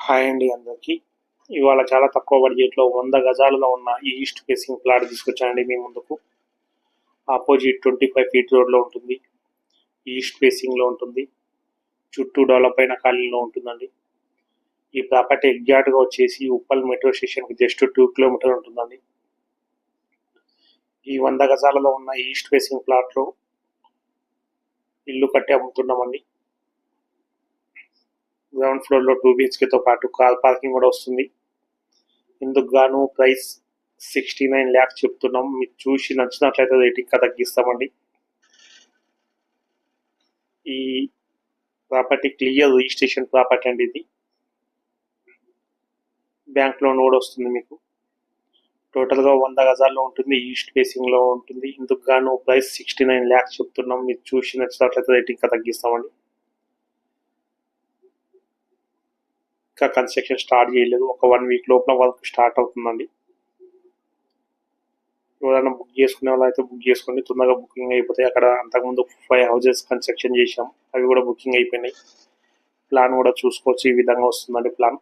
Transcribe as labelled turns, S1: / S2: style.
S1: Hi అండి అందరికి. ఇవాళ చాలా తక్కువ బడ్జెట్లో 100 గజాలలో ఉన్న ఈ ఈస్ట్ ఫేసింగ్ ప్లాట్ తీసుకొచ్చానండి మీ ముందుకు. ఆపోజిట్ 25 ఫీట్ రోడ్లో ఉంటుంది, ఈస్ట్ ఫేసింగ్లో ఉంటుంది, చుట్టూ డెవలప్ అయిన ఖాళీలో ఉంటుందండి. ఈ ప్రాపర్టీ ఎగ్జాక్ట్గా వచ్చేసి ఉప్పల్ మెట్రో స్టేషన్కి జస్ట్ 2 కిలోమీటర్ ఉంటుందండి. ఈ 100 గజాలలో ఉన్న ఈస్ట్ ఫేసింగ్ ప్లాట్లో ఇల్లు కట్టి అమ్ముతున్నామండి. గ్రౌండ్ ఫ్లోర్లో 2 BHKతో పాటు కార్ పార్కింగ్ కూడా వస్తుంది. ఇందుకు గాను ప్రైస్ 69 lakhs చెప్తున్నాం. మీకు చూసి నచ్చినట్లయితే రేటింగ్ తగ్గిస్తామండి. ఈ ప్రాపర్టీ క్లియర్ రిజిస్ట్రేషన్ ప్రాపర్టీ అండి. ఇది బ్యాంక్ లోన్ కూడా వస్తుంది మీకు. టోటల్గా 100 గజాల్లో ఉంటుంది, ఈస్ట్ ఫేసింగ్లో ఉంటుంది. ఇందుకు గాను ప్రైస్ 69 lakhs చెప్తున్నాం. మీకు చూసి నచ్చినట్లయితే రేటింగ్ తగ్గిస్తామండి. ఇంకా కన్స్ట్రక్షన్ స్టార్ట్ చేయలేదు, ఒక 1 week లోపల వర్క్ స్టార్ట్ అవుతుందండి. ఎవరైనా బుక్ చేసుకునే వాళ్ళు అయితే బుక్ చేసుకోండి, తొందరగా బుకింగ్ అయిపోతాయి. అక్కడ అంతకుముందు 5 houses కన్స్ట్రక్షన్ చేశాం, అవి కూడా బుకింగ్ అయిపోయినాయి. ప్లాన్ కూడా చూసుకోవచ్చు, ఈ విధంగా వస్తుందండి ప్లాన్.